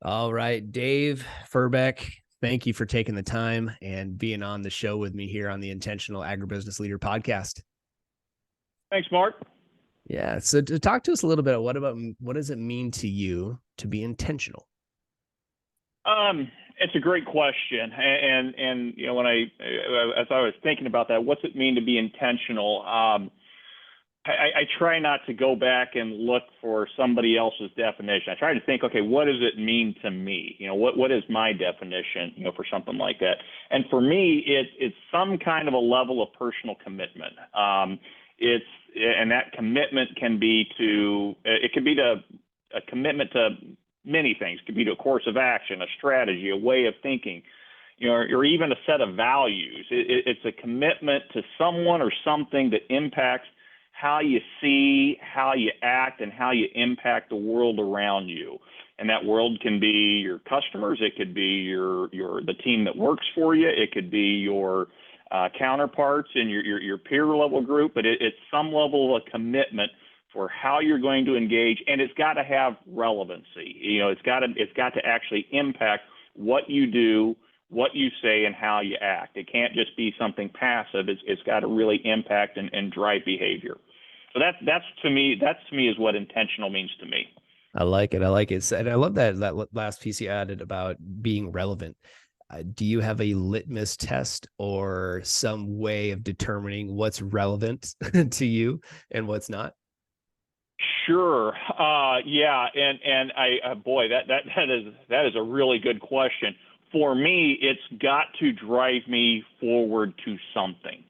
All right, Dave Furbeck, thank you for taking the time and being on the show with me here on the Intentional Agribusiness Leader podcast. Thanks, Mark. Yeah, so to talk to us a little bit, what does it mean to you to be intentional? It's a great question, and when as I was thinking about that, what's it mean to be intentional? I try not to go back and look for somebody else's definition. I try to think, okay, what does it mean to me? What is my definition, for something like that? And for me, it's some kind of a level of personal commitment. And that commitment can be a commitment to many things. It could be to a course of action, a strategy, a way of thinking, or even a set of values. It's a commitment to someone or something that impacts how you see, how you act, and how you impact the world around you. And that world can be your customers, it could be the team that works for you, it could be your counterparts in your peer level group, but it's some level of a commitment for how you're going to engage, and it's got to have relevancy. It's got to actually impact what you do, what you say, and how you act. It can't just be something passive. It's got to really impact and drive behavior. So that's to me is what intentional means to me. I like it. I like it. And I love that last piece you added about being relevant. Do you have a litmus test or some way of determining what's relevant to you and what's not? Sure. Yeah. And boy, that is a really good question. For me, it's got to drive me forward to something.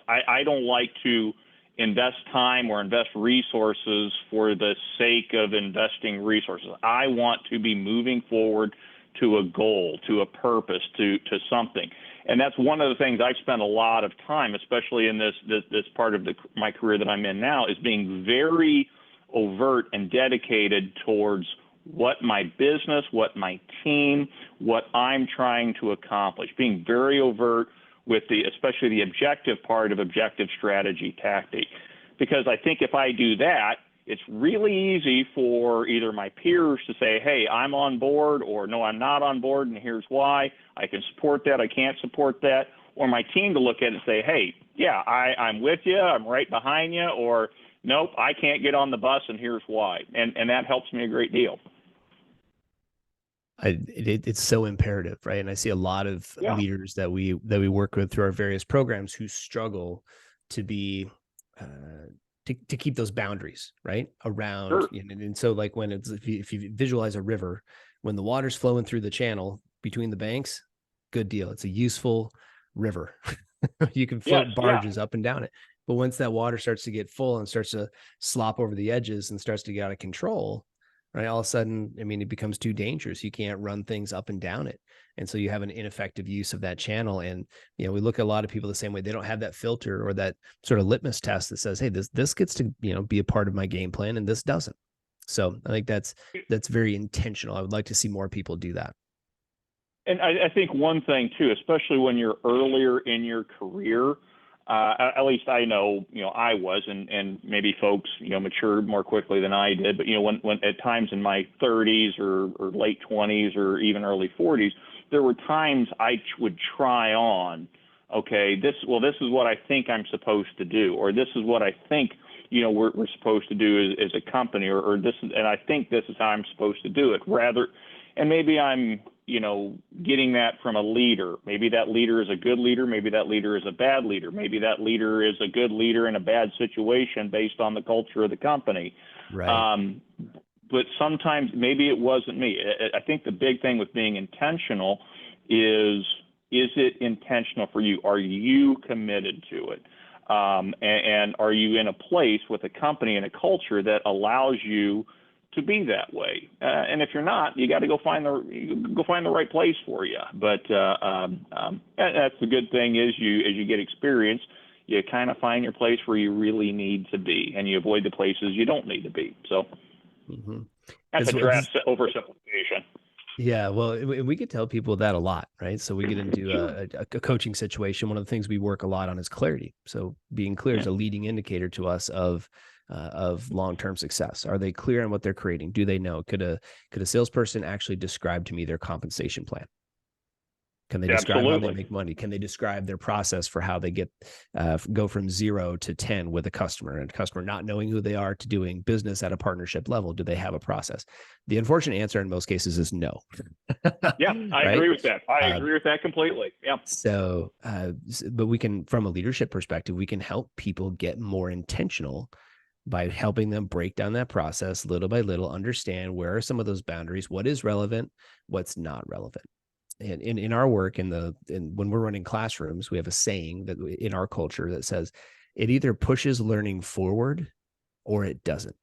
I don't like to invest time or invest resources for the sake of investing resources. I want to be moving forward to a goal, to a purpose, to something. And that's one of the things I've spent a lot of time, especially in this part of my career that I'm in now, is being very overt and dedicated towards what my business, what my team, what I'm trying to accomplish. Being very overt with especially the objective part of objective strategy tactic. Because I think if I do that, it's really easy for either my peers to say, hey, I'm on board, or no, I'm not on board, and here's why. I can support that, I can't support that. Or my team to look at it and say, hey, yeah, I'm with you, I'm right behind you, or nope, I can't get on the bus, and here's why. And that helps me a great deal. It's so imperative, right? And I see a lot of leaders that we work with through our various programs who struggle to be to keep those boundaries right around. Sure. And so like when if you visualize a river, when the water's flowing through the channel between the banks, good deal. It's a useful river. You can float barges up and down it. But once that water starts to get full and starts to slop over the edges and starts to get out of control, right, all of a sudden, I mean, it becomes too dangerous. You can't run things up and down it. And so you have an ineffective use of that channel. And, we look at a lot of people the same way. They don't have that filter or that sort of litmus test that says, hey, this gets to, be a part of my game plan and this doesn't. So I think that's very intentional. I would like to see more people do that. And I think one thing too, especially when you're earlier in your career, at least I know, I was, and maybe folks, matured more quickly than I did. But, when at times in my 30s or late 20s or even early 40s, there were times I would try on, okay, this is what I think I'm supposed to do, or this is what I think, we're supposed to do as a company, or this is, and I think this is how I'm supposed to do it and maybe I'm, getting that from a leader. Maybe that leader is a good leader. Maybe that leader is a bad leader. Maybe that leader is a good leader in a bad situation based on the culture of the company. Right. But sometimes maybe it wasn't me. I think the big thing with being intentional is it intentional for you? Are you committed to it? And are you in a place with a company and a culture that allows you to be that way? And if you're not, you got to go find the right place for you. But that's the good thing is as you get experience, you kind of find your place where you really need to be, and you avoid the places you don't need to be. So that's a drastic oversimplification. Yeah, well, we could tell people that a lot, right? So we get into a coaching situation. One of the things we work a lot on is clarity. So being clear is a leading indicator to us of of long-term success? Are they clear on what they're creating? Do they know? Could a salesperson actually describe to me their compensation plan? Can they describe how they make money? Can they describe their process for how they get go from 0 to 10 with a customer, and a customer not knowing who they are to doing business at a partnership level? Do they have a process? The unfortunate answer in most cases is no. Yeah, I right? agree with that. I agree with that completely. Yeah. So, but we can, from a leadership perspective, we can help people get more intentional by helping them break down that process little by little, understand where are some of those boundaries, what is relevant, what's not relevant. And in our work, when we're running classrooms, we have a saying that in our culture that says it either pushes learning forward or it doesn't.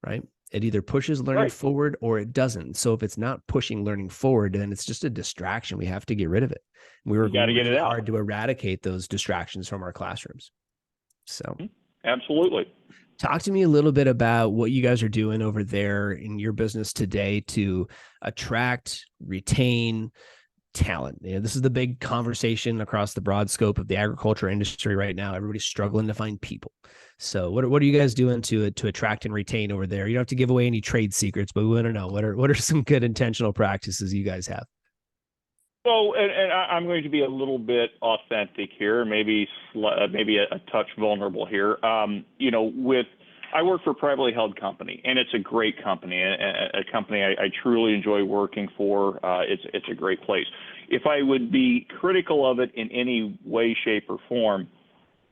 Right? It either pushes learning forward or it doesn't. So if it's not pushing learning forward, then it's just a distraction. We have to get rid of it. We work really hard to eradicate those distractions from our classrooms. So absolutely. Talk to me a little bit about what you guys are doing over there in your business today to attract, retain talent. This is the big conversation across the broad scope of the agriculture industry right now. Everybody's struggling to find people. So what are you guys doing to attract and retain over there? You don't have to give away any trade secrets, but we want to know what are some good intentional practices you guys have? Well, and I'm going to be a little bit authentic here, maybe a touch vulnerable here. I work for a privately held company, and it's a great company, a company I truly enjoy working for. It's a great place. If I would be critical of it in any way, shape, or form,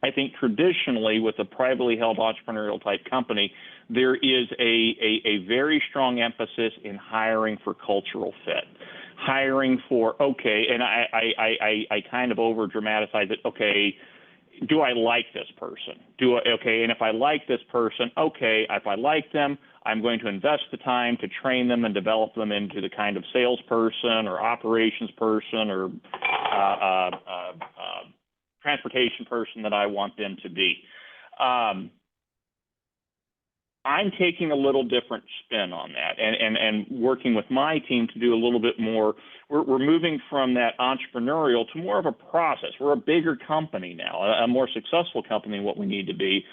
I think traditionally with a privately held entrepreneurial type company, there is a very strong emphasis in hiring for cultural fit. Hiring for, and I kind of over dramatize it. Okay, do I like this person? And if I like this person, if I like them, I'm going to invest the time to train them and develop them into the kind of salesperson or operations person or transportation person that I want them to be. I'm taking a little different spin on that and working with my team to do a little bit more. We're moving from that entrepreneurial to more of a process. We're a bigger company now, a more successful company than what we need to be.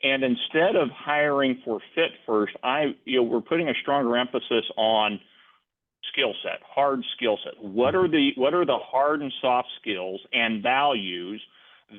And instead of hiring for fit first, we're putting a stronger emphasis on skill set, hard skill set. What are the hard and soft skills and values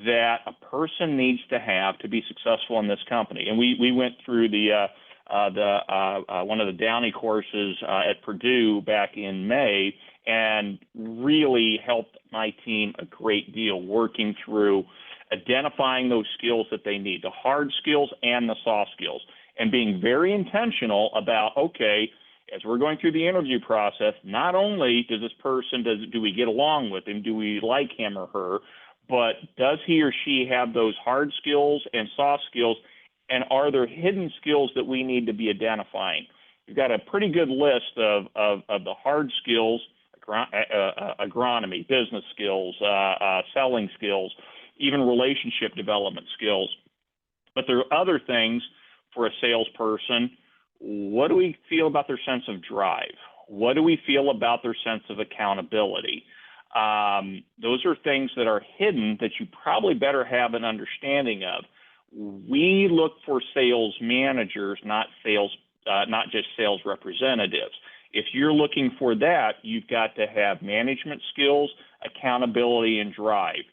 that a person needs to have to be successful in this company? And we went through one of the Downey courses at Purdue back in May, and really helped my team a great deal working through identifying those skills that they need, the hard skills and the soft skills, and being very intentional about, as we're going through the interview process, not only does this person, do we get along with him, do we like him or her, but does he or she have those hard skills and soft skills, and are there hidden skills that we need to be identifying? We've got a pretty good list of the hard skills, agronomy, business skills, selling skills, even relationship development skills. But there are other things for a salesperson. What do we feel about their sense of drive? What do we feel about their sense of accountability? Those are things that are hidden that you probably better have an understanding of. We look for sales managers, not just sales representatives. If you're looking for that, you've got to have management skills, accountability, and drive.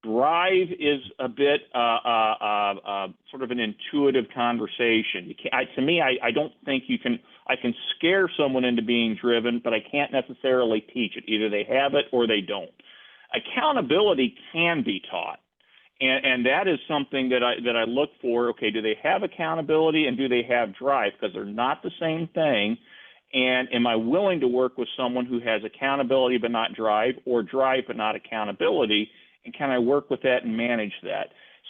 Drive is a bit sort of an intuitive conversation. To me, I don't think I can scare someone into being driven, but I can't necessarily teach it. Either they have it or they don't. Accountability can be taught. And that is something that I look for. Do they have accountability and do they have drive? Because they're not the same thing. And am I willing to work with someone who has accountability but not drive, or drive but not accountability? And can I work with that and manage that?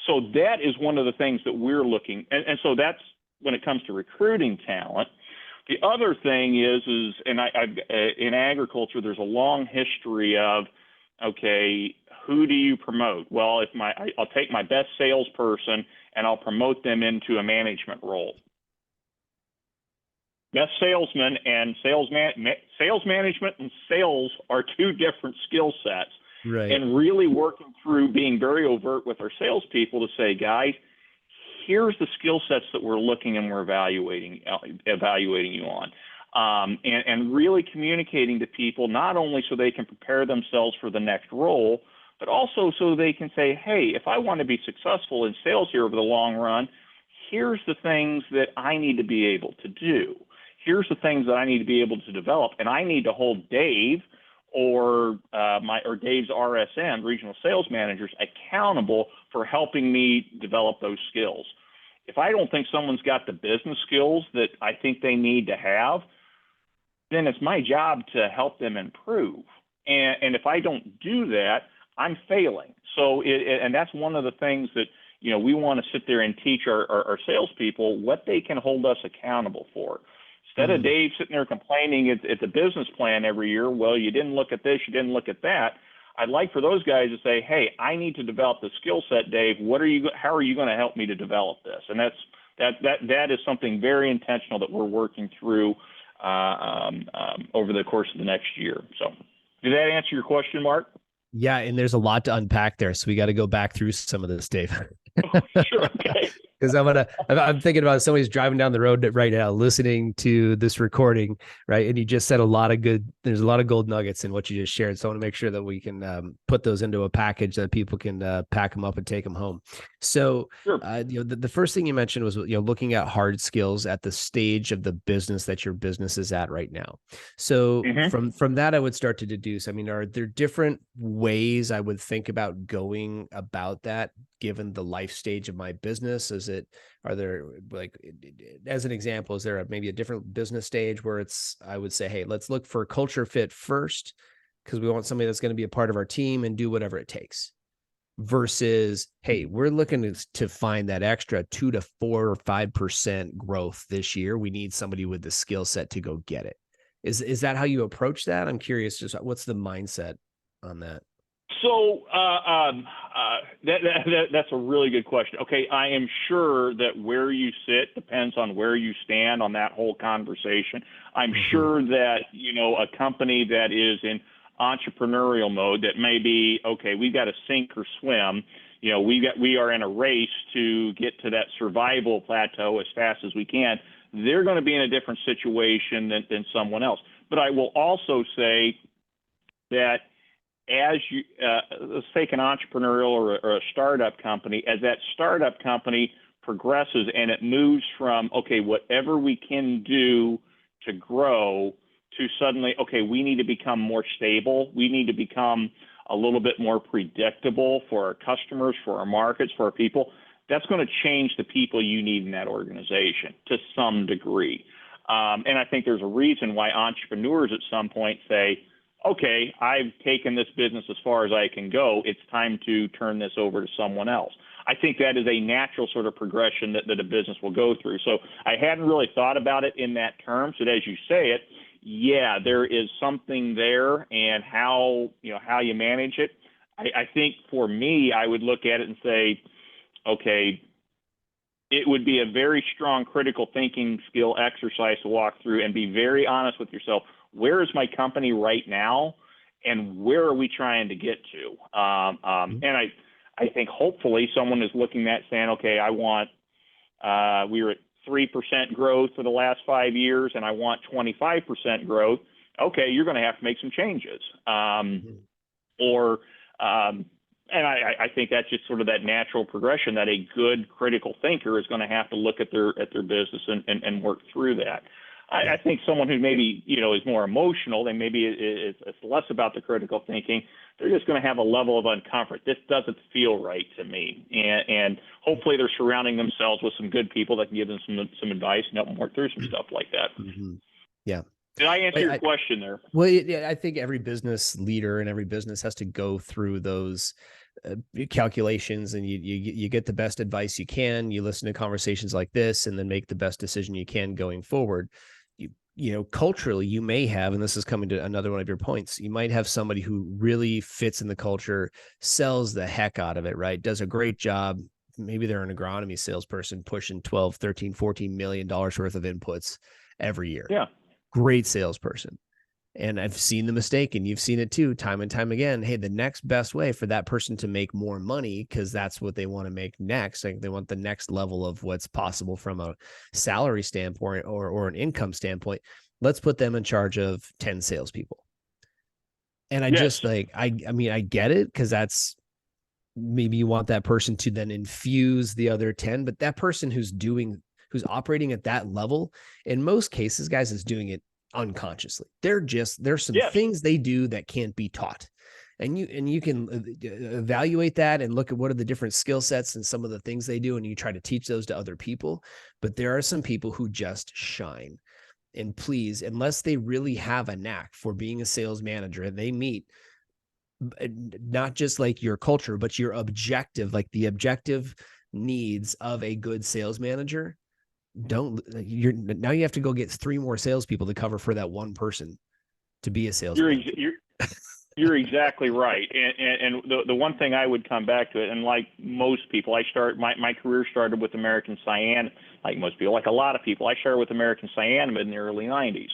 So that is one of the things that we're looking. And so that's when it comes to recruiting talent. The other thing is in agriculture, there's a long history of, who do you promote? Well, I'll take my best salesperson and I'll promote them into a management role. Best salesman and sales management and sales are two different skill sets. Right. And really working through being very overt with our salespeople to say, guys, here's the skill sets that we're looking and we're evaluating you on. And really communicating to people, not only so they can prepare themselves for the next role, but also so they can say, hey, if I want to be successful in sales here over the long run, here's the things that I need to be able to do. Here's the things that I need to be able to develop, and I need to hold Dave or Dave's RSM, regional sales managers, accountable for helping me develop those skills. If I don't think someone's got the business skills that I think they need to have, then it's my job to help them improve. And if I don't do that, I'm failing. So, and that's one of the things that, we want to sit there and teach our salespeople what they can hold us accountable for. Instead of Dave sitting there complaining at the business plan every year, well, you didn't look at this, you didn't look at that. I'd like for those guys to say, hey, I need to develop the skill set, Dave. How are you going to help me to develop this? And that is something very intentional that we're working through over the course of the next year. So did that answer your question, Mark? Yeah, and there's a lot to unpack there, so we got to go back through some of this, Dave. Sure, okay. Because I'm thinking about somebody's driving down the road right now, listening to this recording, right? And you just said there's a lot of gold nuggets in what you just shared. So I want to make sure that we can put those into a package that people can pack them up and take them home. So, sure. The first thing you mentioned was, looking at hard skills at the stage of the business that your business is at right now. So from that, I would start to deduce, are there different ways I would think about going about that, given the life stage of my business? Are there, like, as an example, is there maybe a different business stage where I would say, hey, let's look for culture fit first, because we want somebody that's going to be a part of our team and do whatever it takes, versus, hey, we're looking to find that extra 2 to 4 or 5% growth this year. We need somebody with the skill set to go get it. Is that how you approach that? I'm curious, just what's the mindset on that? So that's a really good question. Okay, I am sure that where you sit depends on where you stand on that whole conversation. I'm sure that, a company that is in entrepreneurial mode that may be, okay, we've got to sink or swim. We are in a race to get to that survival plateau as fast as we can. They're going to be in a different situation than someone else. But I will also say that as you, let's take an entrepreneurial or a startup company, as that startup company progresses and it moves from, okay, whatever we can do to grow, to suddenly, okay, we need to become more stable. We need to become a little bit more predictable for our customers, for our markets, for our people. That's going to change the people you need in that organization to some degree. And I think there's a reason why entrepreneurs at some point say, okay, I've taken this business as far as I can go. It's time to turn this over to someone else. I think that is a natural sort of progression that a business will go through. So I hadn't really thought about it in that terms, but as you say it, yeah, there is something there, and how you manage it. I think for me, I would look at it and say, okay, it would be a very strong critical thinking skill exercise to walk through and be very honest with yourself. Where is my company right now, and where are we trying to get to? And I think hopefully someone is looking at saying, okay, I want, we were at 3% growth for the last 5 years, and I want 25% growth. Okay, you're going to have to make some changes. And I think that's just sort of that natural progression that a good critical thinker is going to have to look at their business and work through that. I think someone who maybe, is more emotional, then maybe it's less about the critical thinking. They're just going to have a level of uncomfort. This doesn't feel right to me. And hopefully they're surrounding themselves with some good people that can give them some advice and help them work through some stuff like that. Yeah. Did I answer your question there? Well, yeah, I think every business leader and every business has to go through those calculations, and you get the best advice you can. You listen to conversations like this, and then make the best decision you can going forward. Culturally, you may have, and this is coming to another one of your points, you might have somebody who really fits in the culture, sells the heck out of it, right? Does a great job. Maybe they're an agronomy salesperson pushing 12, 13, $14 million worth of inputs every year. Yeah. Great salesperson. And I've seen the mistake, and you've seen it too, time and time again. Hey, the next best way for that person to make more money, because that's what they want to make next. Like they want the next level of what's possible from a salary standpoint or an income standpoint. Let's put them in charge of 10 salespeople. And I Yes. just I mean, I get it, because that's maybe you want that person to then infuse the other 10, but that person who's operating at that level, in most cases, guys, is doing it unconsciously. There's some Yes. things they do that can't be taught. And you can evaluate that and look at what are the different skill sets and some of the things they do, and you try to teach those to other people. But there are some people who just shine. And please, unless they really have a knack for being a sales manager and they meet not just like your culture, but your objective, like the objective needs of a good sales manager, now you have to go get 3 more salespeople to cover for that one person to be a sales manager. You're exactly right. And the one thing I would come back to it, and like most people, my career started with American Cyan, like most people, like a lot of people, I started with American Cyan in the early 90s.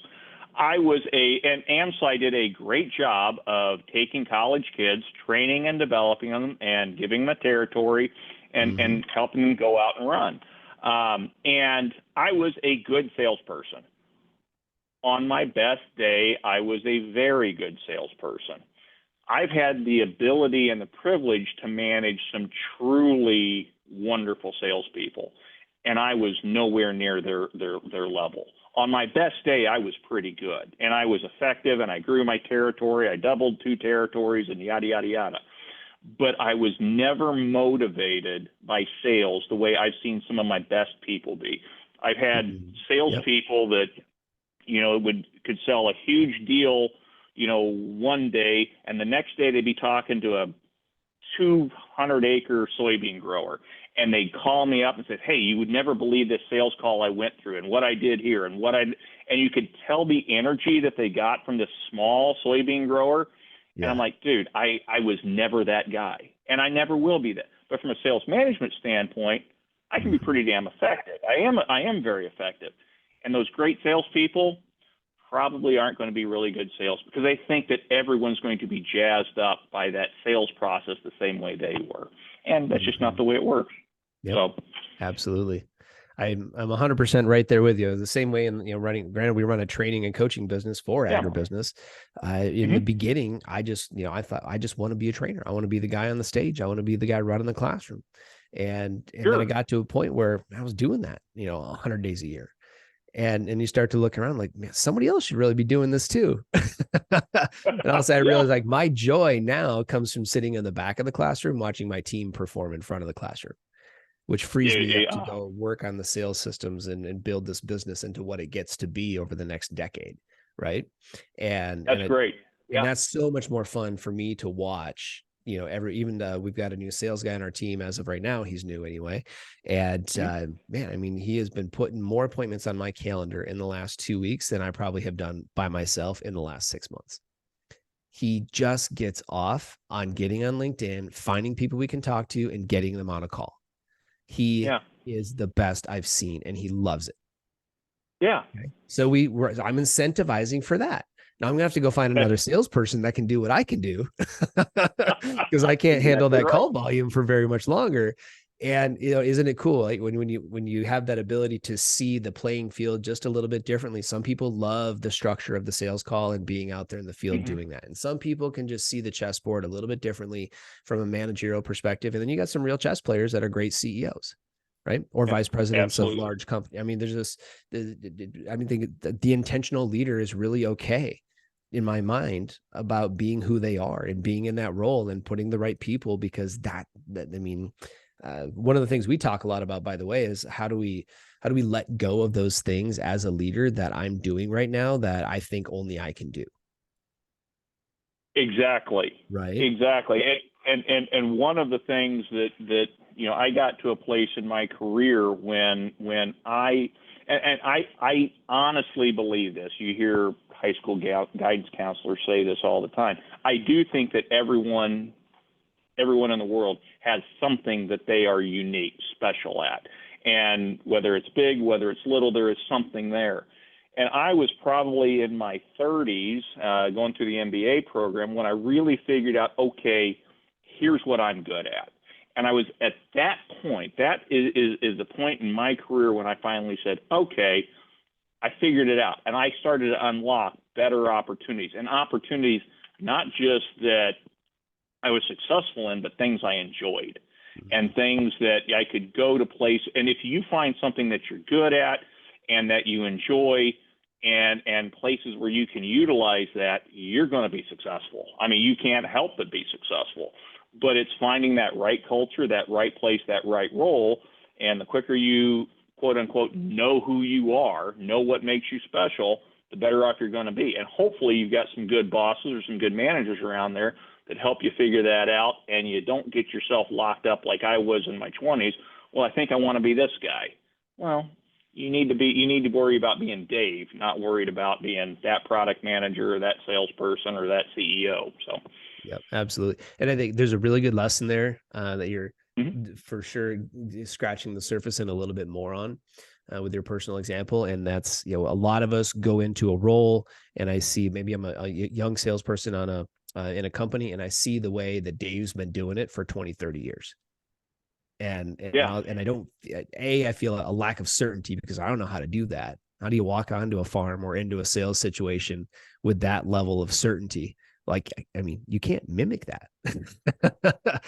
And AMSI did a great job of taking college kids, training and developing them, and giving them a territory, and helping them go out and run. And I was a good salesperson. On my best day, I was a very good salesperson. I've had the ability and the privilege to manage some truly wonderful salespeople, and I was nowhere near their level. On my best day, I was pretty good, and I was effective, and I grew my territory. I doubled 2 territories, and yada, yada, yada. But I was never motivated by sales the way I've seen some of my best people be. I've had salespeople that, could sell a huge deal, one day, and the next day they'd be talking to a 200-acre soybean grower, and they'd call me up and say, "Hey, you would never believe this sales call I went through and what I did here and and you could tell the energy that they got from this small soybean grower." Yeah. And I'm like, dude, I was never that guy, and I never will be that. But from a sales management standpoint, I can be pretty damn effective. I am very effective. And those great salespeople probably aren't going to be really good sales because they think that everyone's going to be jazzed up by that sales process the same way they were. And that's just not the way it works. Yep. So absolutely. I'm 100% right there with you. The same way in, granted, we run a training and coaching business for agribusiness. In the beginning, I thought I just want to be a trainer. I want to be the guy on the stage. I want to be the guy running the classroom. And then I got to a point where I was doing that, 100 days a year. And you start to look around like, man, somebody else should really be doing this too. And also I realized like my joy now comes from sitting in the back of the classroom, watching my team perform in front of the classroom, which frees me up to go work on the sales systems and build this business into what it gets to be over the next decade. Right. And that's great. And that's so much more fun for me to watch. We've got a new sales guy on our team as of right now. He's new anyway. And man, I mean, he has been putting more appointments on my calendar in the last 2 weeks than I probably have done by myself in the last 6 months. He just gets off on getting on LinkedIn, finding people we can talk to and getting them on a call. He is the best I've seen, and he loves it. Yeah. Okay. So I'm incentivizing for that. Now I'm gonna have to go find another salesperson that can do what I can do because I can't handle that call volume for very much longer. And isn't it cool? Like when you have that ability to see the playing field just a little bit differently. Some people love the structure of the sales call and being out there in the field doing that. And some people can just see the chessboard a little bit differently from a managerial perspective. And then you got some real chess players that are great CEOs. Right. Or vice presidents of large companies. I mean, there's the intentional leader is really okay in my mind about being who they are and being in that role and putting the right people, because one of the things we talk a lot about, by the way, is how do we let go of those things as a leader that I'm doing right now that I think only I can do. Exactly. Right. Exactly. And one of the things that I got to a place in my career when I honestly believe this. You hear high school guidance counselors say this all the time. I do think that everyone in the world has something that they are unique, special at. And whether it's big, whether it's little, there is something there. And I was probably in my 30s, going through the MBA program, when I really figured out, okay, here's what I'm good at. And I was at that point, that is the point in my career when I finally said, okay, I figured it out. And I started to unlock better opportunities, and opportunities not just that I was successful in, but things I enjoyed and things that I could go to place. And if you find something that you're good at and that you enjoy, and places where you can utilize that, you're going to be successful. I mean, you can't help but be successful, but it's finding that right culture, that right place, that right role. And the quicker you, quote unquote, know who you are, know what makes you special, the better off you're going to be. And hopefully you've got some good bosses or some good managers around there that help you figure that out, and you don't get yourself locked up like I was in my 20s. Well, I think I want to be this guy. Well, you need to worry about being Dave, not worried about being that product manager or that salesperson or that CEO. So, yeah, absolutely. And I think there's a really good lesson there that you're for sure scratching the surface and a little bit more on with your personal example. And that's, a lot of us go into a role, and I see, maybe I'm a young salesperson in a company, and I see the way that Dave's been doing it for 20, 30 years. And I don't, I feel a lack of certainty because I don't know how to do that. How do you walk onto a farm or into a sales situation with that level of certainty? Like, I mean, you can't mimic that,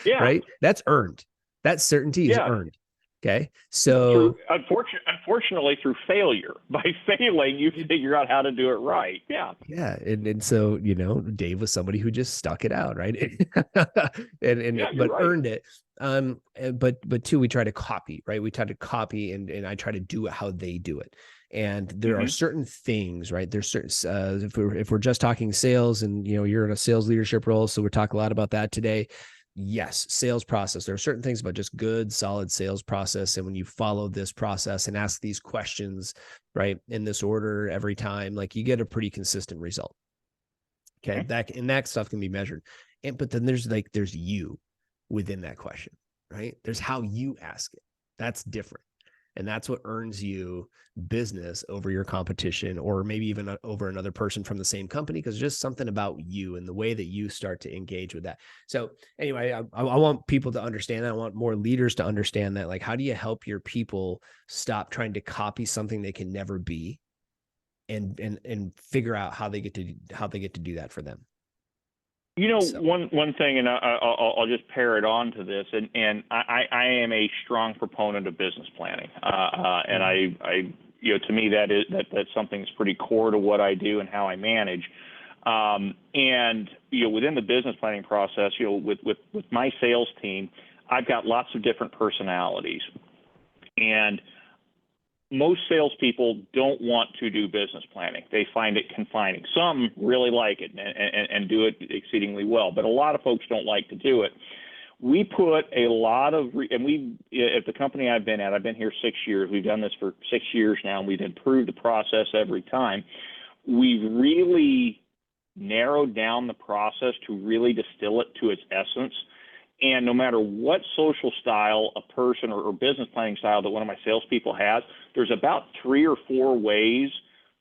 right? That's earned. That certainty is earned. Okay. So unfortunately through failure, by failing, you figure out how to do it right. Yeah. Yeah. And so, Dave was somebody who just stuck it out. Right. But right. Earned it. But two, we try to copy, right? We try to copy and I try to do it how they do it. And there are certain things, right? There's certain, if we're just talking sales and, you're in a sales leadership role, so we're talking a lot about that today. Yes, sales process. There are certain things about just good, solid sales process. And when you follow this process and ask these questions, right, in this order every time, like, you get a pretty consistent result. Okay. That stuff can be measured. But then there's you within that question, right? There's how you ask it. That's different. And that's what earns you business over your competition, or maybe even over another person from the same company, because just something about you and the way that you start to engage with that. So anyway, I want people to understand that. I want more leaders to understand that. Like, how do you help your people stop trying to copy something they can never be, and figure out how they get to do that for them? One thing, and I'll just pair it on to this, and I am a strong proponent of business planning, and I to me that's something that's pretty core to what I do and how I manage, and within the business planning process, with my sales team, I've got lots of different personalities, and most salespeople don't want to do business planning. They find it confining. Some really like it and do it exceedingly well, but a lot of folks don't like to do it. We put a lot of, at the company I've been here 6 years. We've done this for 6 years now, and we've improved the process every time. We've really narrowed down the process to really distill it to its essence. And no matter what social style a person or business planning style that one of my salespeople has, there's about 3 or 4 ways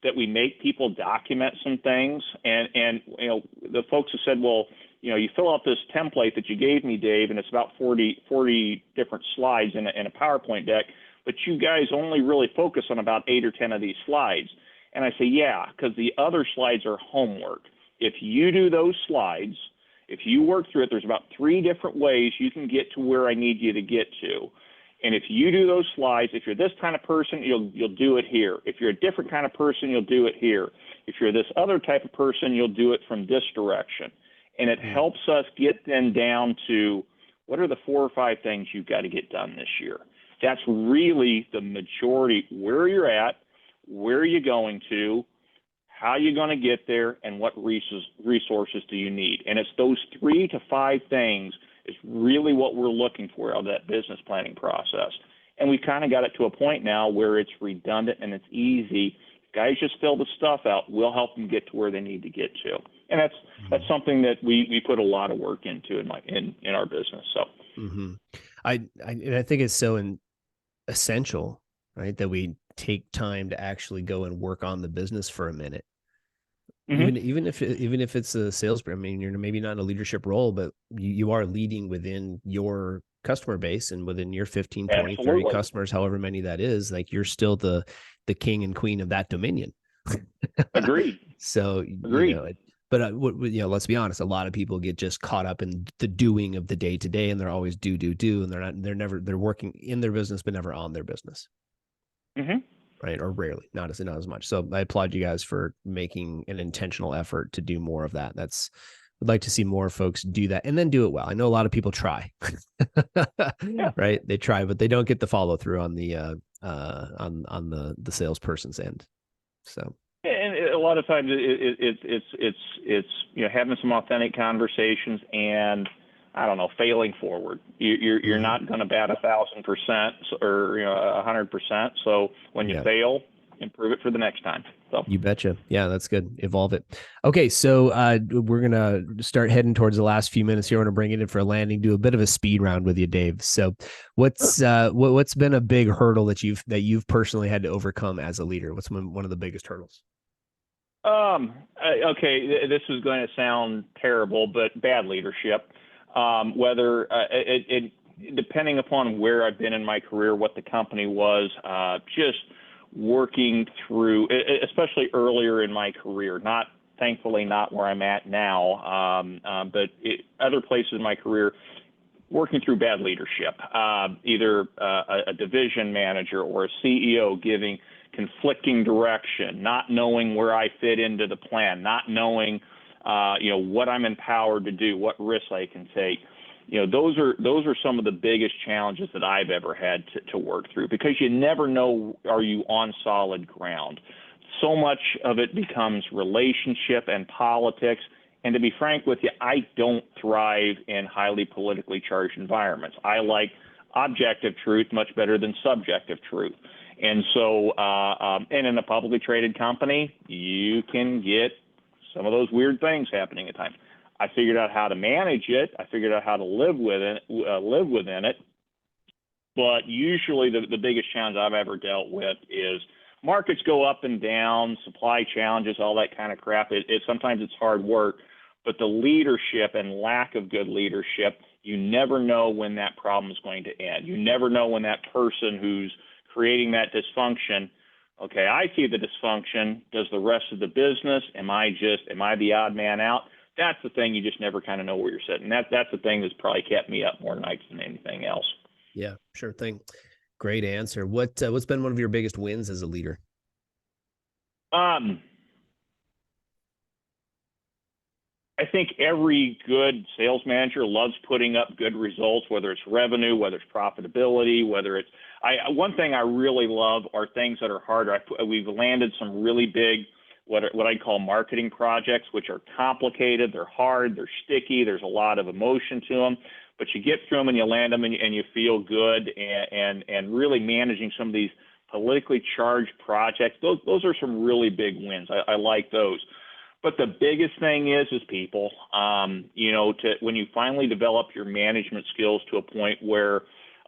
that we make people document some things. And the folks have said, well, you fill out this template that you gave me, Dave, and it's about 40 different slides in a PowerPoint deck, but you guys only really focus on about 8 or 10 of these slides. And I say, yeah, because the other slides are homework. If you do those slides, if you work through it, there's about 3 different ways you can get to where I need you to get to. And if you do those slides, if you're this kind of person, you'll do it here. If you're a different kind of person, you'll do it here. If you're this other type of person, you'll do it from this direction. And it helps us get then down to what are the 4 or 5 things you've got to get done this year. That's really the majority, where you're at, where are you going to, how are you going to get there, and what resources do you need? And it's those 3 to 5 things is really what we're looking for out of that business planning process. And we've kind of got it to a point now where it's redundant and it's easy. Guys just fill the stuff out. We'll help them get to where they need to get to. And that's something that we put a lot of work into in our business. So I think it's so essential, right, that we take time to actually go and work on the business for a minute. Mm-hmm. Even if it's a sales, I mean, you're maybe not in a leadership role, but you are leading within your customer base and within your 15, 20, 30 Absolutely. customers, however many that is. Like, you're still the king and queen of that dominion. Agreed. So, Agreed. you know, but you know, let's be honest, a lot of people get just caught up in the doing of the day to day, and they're always do, and they're working in their business but never on their business. Mm-hmm. Right, or rarely, not as much. So I applaud you guys for making an intentional effort to do more of that. I'd like to see more folks do that and then do it well. I know a lot of people try, Yeah. right? They try, but they don't get the follow through on the on the salesperson's end. So, and a lot of times it's you know, having some authentic conversations and, I don't know, failing forward. You're not going to bat 1,000% or, you know, 100%. So when you fail, improve it for the next time. So you betcha. Yeah, that's good. Evolve it. Okay, so we're gonna start heading towards the last few minutes here. I want to bring it in for a landing. Do a bit of a speed round with you, Dave. So, what's been a big hurdle that you've personally had to overcome as a leader? What's one of the biggest hurdles? Okay, this is going to sound terrible, but bad leadership. Whether it depending upon where I've been in my career, what the company was, just working through, especially earlier in my career, thankfully not where I'm at now, but other places in my career, working through bad leadership, either a division manager or a CEO giving conflicting direction, not knowing where I fit into the plan, not knowing you know, what I'm empowered to do, what risks I can take. You know, those are some of the biggest challenges that I've ever had to work through, because you never know, are you on solid ground? So much of it becomes relationship and politics. And to be frank with you, I don't thrive in highly politically charged environments. I like objective truth much better than subjective truth. And so, and in a publicly traded company, you can get some of those weird things happening at times. I figured out how to manage it. I figured out how to live within it. But usually the biggest challenge I've ever dealt with is markets go up and down, supply challenges, all that kind of crap. Sometimes it's hard work, but the leadership and lack of good leadership, you never know when that problem is going to end. You never know when that person who's creating that dysfunction, okay, I see the dysfunction. Does the rest of the business? Am I the odd man out? That's the thing. You just never kind of know where you're sitting. That's the thing that's probably kept me up more nights than anything else. Yeah, sure thing. Great answer. What's been one of your biggest wins as a leader? I think every good sales manager loves putting up good results, whether it's revenue, whether it's profitability, whether it's one thing I really love are things that are harder. We've landed some really big what I call marketing projects, which are complicated, they're hard, they're sticky, there's a lot of emotion to them, but you get through them and you land them and you feel good, and really managing some of these politically charged projects, those are some really big wins. I like those. But the biggest thing is people, you know, when you finally develop your management skills to a point where,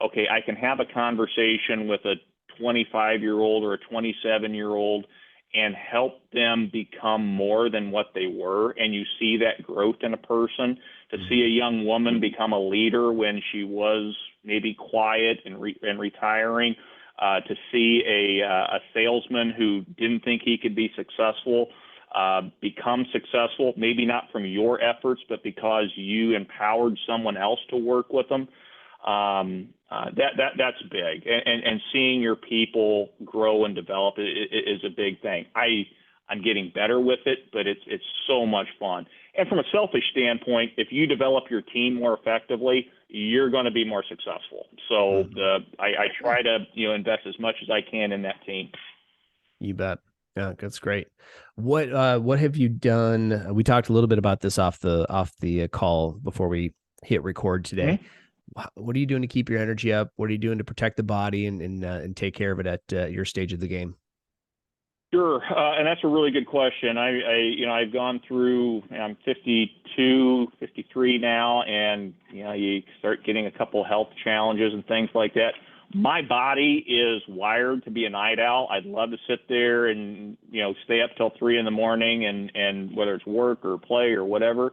okay, I can have a conversation with a 25-year-old or a 27-year-old and help them become more than what they were. And you see that growth in a person. To see a young woman become a leader when she was maybe quiet and retiring, to see a salesman who didn't think he could be successful become successful, maybe not from your efforts, but because you empowered someone else to work with them. That's big, and seeing your people grow and develop is a big thing. I'm getting better with it, but it's so much fun. And from a selfish standpoint, if you develop your team more effectively, you're going to be more successful. So I try to invest as much as I can in that team. You bet. Yeah, that's great. What have you done? We talked a little bit about this off the call before we hit record today. Mm-hmm. What are you doing to keep your energy up? What are you doing to protect the body and take care of it at your stage of the game? Sure, and that's a really good question. I've gone through. I'm 52, 53 now, and you start getting a couple health challenges and things like that. My body is wired to be a night owl. I'd love to sit there and, stay up till 3 a.m. and whether it's work or play or whatever.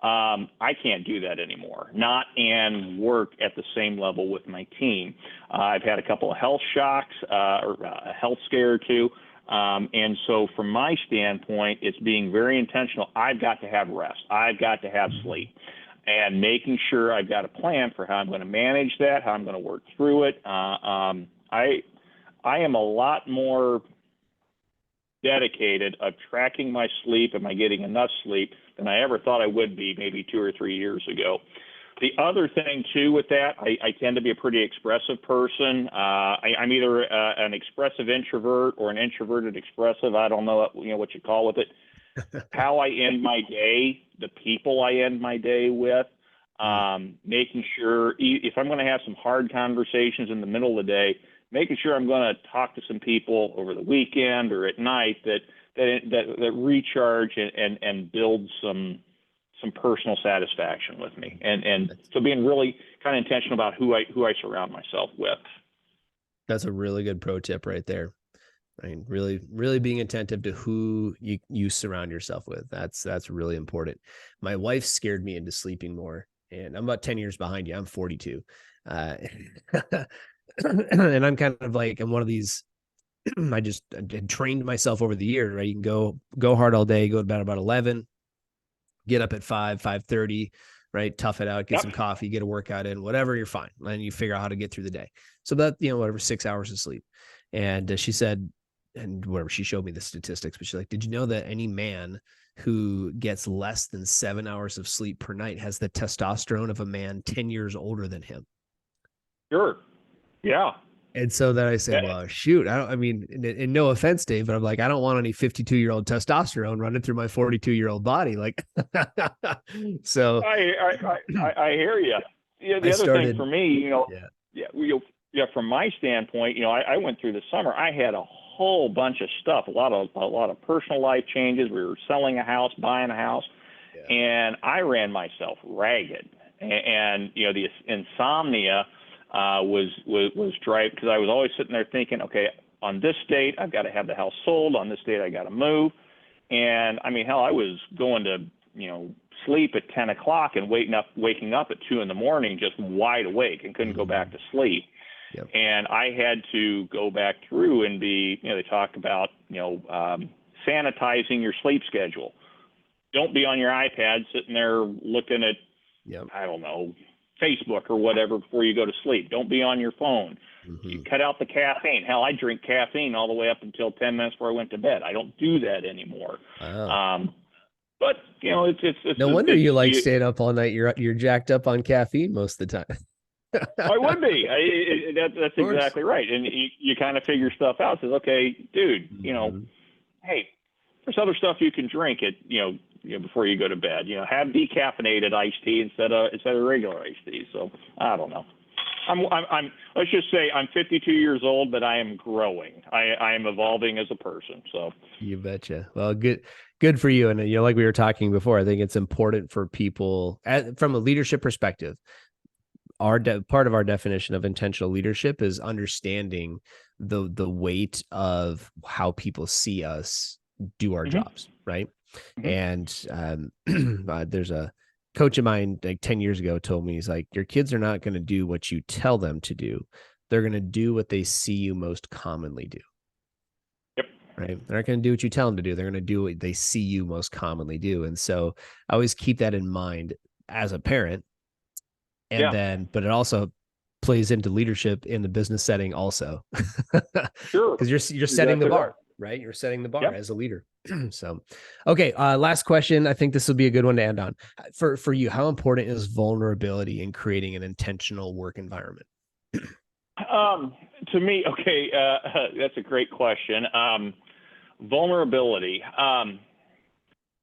I can't do that anymore, not and work at the same level with my team. I've had a couple of health shocks, or a health scare or two. And so from my standpoint, it's being very intentional. I've got to have rest. I've got to have sleep, and making sure I've got a plan for how I'm going to manage that, how I'm going to work through it. I am a lot more dedicated of tracking my sleep. Am I getting enough sleep than I ever thought I would be maybe 2 or 3 years ago. The other thing too with that, I tend to be a pretty expressive person. I'm either an expressive introvert or an introverted expressive. I don't know what you call with it. How I end my day, the people I end my day with, making sure if I'm going to have some hard conversations in the middle of the day, making sure I'm going to talk to some people over the weekend or at night that recharge and build some personal satisfaction with me. And so being really kind of intentional about who I surround myself with. That's a really good pro tip right there. I mean, really, really being attentive to who you surround yourself with. That's really important. My wife scared me into sleeping more, and I'm about 10 years behind you. I'm 42. And I'm kind of like, I'm one of these, I trained myself over the years, right? You can go hard all day, go to bed about 11, get up at 5:30, right? Tough it out, get some coffee, get a workout in, whatever, you're fine. And you figure out how to get through the day. So that, whatever, 6 hours of sleep. And she said, and whatever, she showed me the statistics, but she's like, did you know that any man who gets less than 7 hours of sleep per night has the testosterone of a man 10 years older than him? Sure. Yeah. And so then I said, well, shoot, and no offense, Dave, but I'm like, I don't want any 52-year-old testosterone running through my 42-year-old body. Like, so I hear you. Yeah. The other thing for me, from my standpoint, I went through the summer. I had a whole bunch of stuff, a lot of personal life changes. We were selling a house, buying a house, and I ran myself ragged. And the insomnia was driving, because I was always sitting there thinking, okay, on this date I've got to have the house sold. On this date I got to move. And I mean, hell, I was going to sleep at 10 o'clock and waking up at 2 a.m. just wide awake and couldn't go back to sleep. Yep. And I had to go back through and be, they talk about, sanitizing your sleep schedule. Don't be on your iPad sitting there looking at, I don't know, Facebook or whatever before you go to sleep. Don't be on your phone. You cut out the caffeine. Hell, I drink caffeine all the way up until 10 minutes before I went to bed. I don't do that anymore. Wow. But it's no wonder you like staying up all night. You're jacked up on caffeine most of the time. I would be. That's exactly right. And you kind of figure stuff out. Says, okay, dude, hey, there's other stuff you can drink before you go to bed. Have decaffeinated iced tea instead of regular iced tea. So I don't know. I'm let's just say I'm 52 years old, but I am growing. I am evolving as a person. So you betcha. Well, good for you. And like we were talking before, I think it's important for people from a leadership perspective. Part of our definition of intentional leadership is understanding the weight of how people see us do our jobs, right? And there's a coach of mine like 10 years ago told me, he's like, your kids are not going to do what you tell them to do. They're going to do what they see you most commonly do. Yep. Right. They're not going to do what you tell them to do. They're going to do what they see you most commonly do. And so I always keep that in mind as a parent. And then, but it also plays into leadership in the business setting also. Sure. Because you're setting the bar, right? You're setting the bar as a leader. So, okay. Last question. I think this will be a good one to end on. For you, how important is vulnerability in creating an intentional work environment? To me, okay, that's a great question. Vulnerability.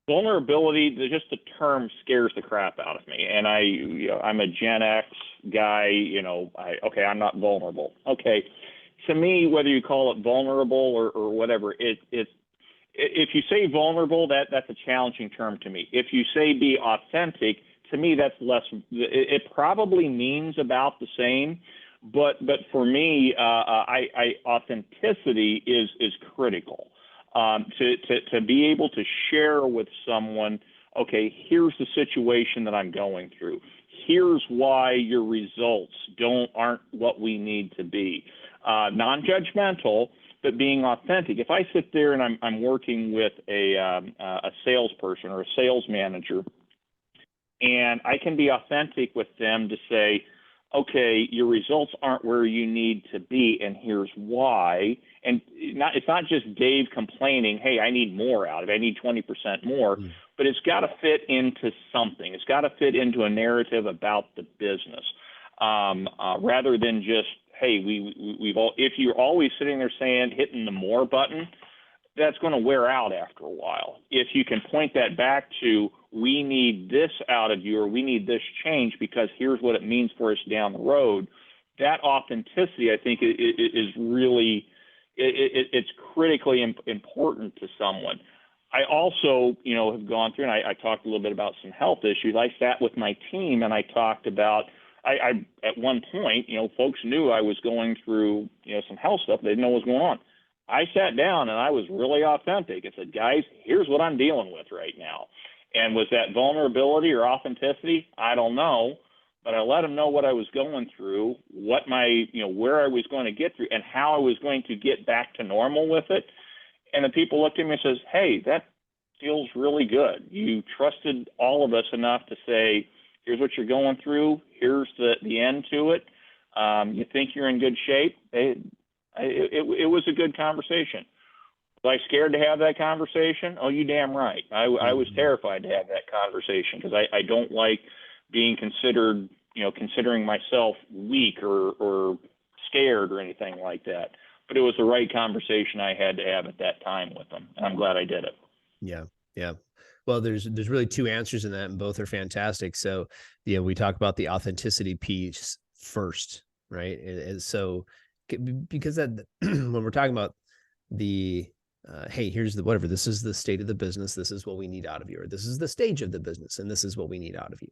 Vulnerability, just the term scares the crap out of me. And I'm a Gen X guy, I'm not vulnerable. Okay. To me, whether you call it vulnerable or whatever, if you say vulnerable, that's a challenging term to me. If you say be authentic, to me, that's less, it probably means about the same, but for me, authenticity is critical. To be able to share with someone, okay, here's the situation that I'm going through. Here's why your results aren't what we need to be. Non-judgmental, but being authentic. If I sit there and I'm working with a salesperson or a sales manager, and I can be authentic with them to say, okay, your results aren't where you need to be, and here's why. And it's not just Dave complaining, hey, I need more out of it. I need 20% more. But it's got to fit into something. It's got to fit into a narrative about the business, rather than just, hey, if you're always sitting there saying, hitting the more button, that's going to wear out after a while. If you can point that back to, we need this out of you, or we need this change because here's what it means for us down the road, that authenticity, I think, is really, it's critically important to someone. I also, have gone through, and I talked a little bit about some health issues. I sat with my team and I talked about, I at one point, folks knew I was going through, some health stuff. They didn't know what was going on. I sat down and I was really authentic. I said, guys, here's what I'm dealing with right now. And was that vulnerability or authenticity? I don't know. But I let them know what I was going through, what where I was going to get through, and how I was going to get back to normal with it. And the people looked at me and says, hey, that feels really good. You trusted all of us enough to say, here's what you're going through. Here's the end to it. You think you're in good shape. It was a good conversation. Was I scared to have that conversation? Oh, you damn right. I was terrified to have that conversation because I don't like being considered, considering myself weak or scared or anything like that. But it was the right conversation I had to have at that time with them. And I'm glad I did it. Yeah. Yeah. Well, there's really two answers in that, and both are fantastic. So, we talk about the authenticity piece first, right? And so, because that when we're talking about the hey, here's whatever, this is the state of the business, this is what we need out of you, or this is the stage of the business, and this is what we need out of you.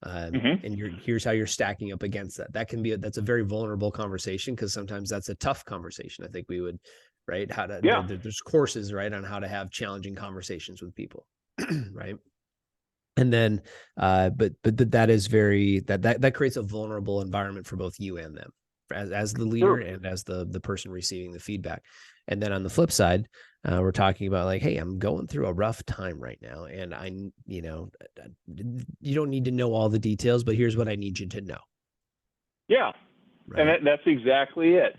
And here's how you're stacking up against that. That's a very vulnerable conversation, because sometimes that's a tough conversation. I think we would, right? There's courses, right, on how to have challenging conversations with people. Right. And then, but that is that creates a vulnerable environment for both you and them, as the leader and as the person receiving the feedback. And then on the flip side, we're talking about like, hey, I'm going through a rough time right now, and you don't need to know all the details, but here's what I need you to know. Yeah. Right. And that's exactly it.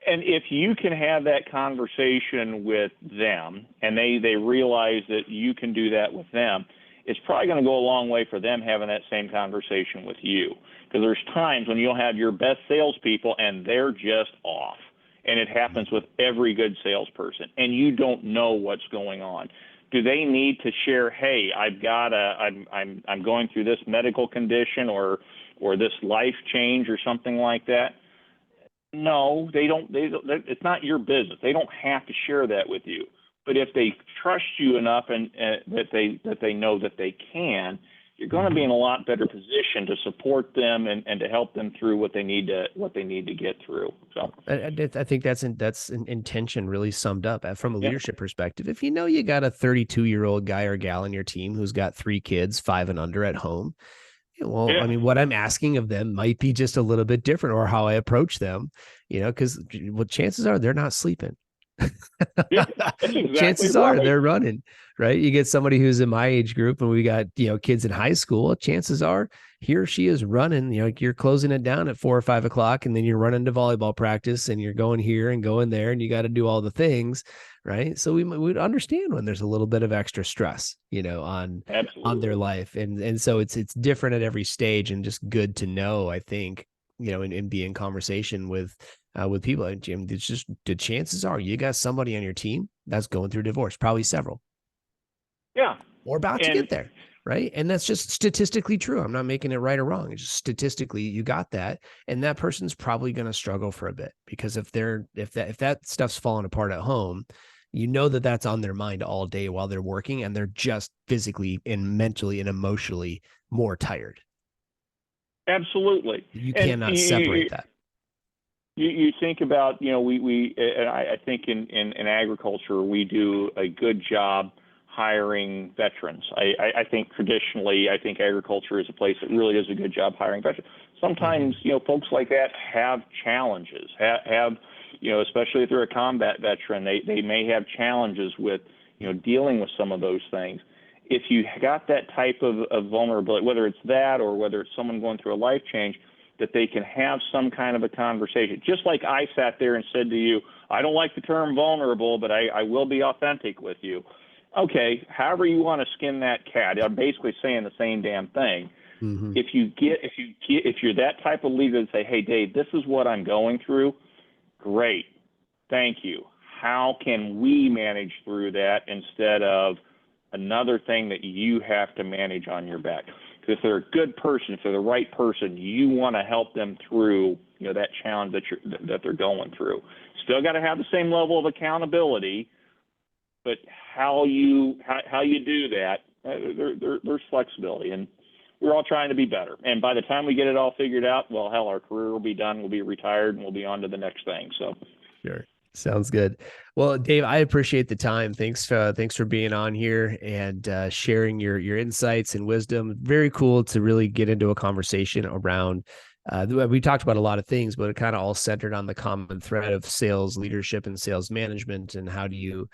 And if you can have that conversation with them, and they realize that you can do that with them, it's probably going to go a long way for them having that same conversation with you. Because there's times when you'll have your best salespeople and they're just off. And it happens with every good salesperson, and you don't know what's going on. Do they need to share, hey, I'm going through this medical condition or this life change or something like that? No, they don't. It's not your business. They don't have to share that with you. But if they trust you enough and that they know that they can, you're going to be in a lot better position to support them and to help them through what they need to get through. So I think that's an intention really summed up from a leadership perspective. If you got a 32-year-old guy or gal in your team who's got 3 kids, 5 and under at home, I mean, what I'm asking of them might be just a little bit different, or how I approach them, because chances are they're not sleeping. Exactly chances are they're running, right? You get somebody who's in my age group and we got, kids in high school, chances are he or she is running, you're closing it down at 4 or 5 o'clock, and then you're running to volleyball practice and you're going here and going there, and you got to do all the things. Right. So we'd understand when there's a little bit of extra stress, on their life. And so it's different at every stage, and just good to know, I think, and be in conversation with people. And Jim, it's just the chances are you got somebody on your team that's going through divorce, probably several. Yeah. Or about to get there. Right. And that's just statistically true. I'm not making it right or wrong. It's just statistically, you got that. And that person's probably going to struggle for a bit, because if that stuff's falling apart at home, that's on their mind all day while they're working, and they're just physically and mentally and emotionally more tired. Absolutely. You And cannot separate that. you think about, and I think in agriculture, we do a good job hiring veterans. I think traditionally, I think agriculture is a place that really does a good job hiring veterans. Sometimes, folks like that have challenges, especially if they're a combat veteran, they may have challenges with, dealing with some of those things. If you got that type of vulnerability, whether it's that or whether it's someone going through a life change, that they can have some kind of a conversation. Just like I sat there and said to you, I don't like the term vulnerable, but I will be authentic with you. Okay, however you want to skin that cat, I'm basically saying the same damn thing. Mm-hmm. If you're that type of leader and say, hey, Dave, this is what I'm going through, great, thank you. How can we manage through that instead of another thing that you have to manage on your back? If they're a good person, if they're the right person, you want to help them through, that challenge that they're going through. Still got to have the same level of accountability, but how you do that, there's flexibility, and we're all trying to be better. And by the time we get it all figured out, well, hell, our career will be done. We'll be retired, and we'll be on to the next thing. So, sure. Sounds good. Well, Dave, I appreciate the time. Thanks for being on here and sharing your insights and wisdom. Very cool to really get into a conversation around. We talked about a lot of things, but it kind of all centered on the common thread of sales leadership and sales management, and how do you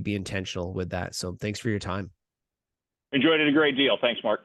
be intentional with that. So, thanks for your time. Enjoyed it a great deal. Thanks, Mark.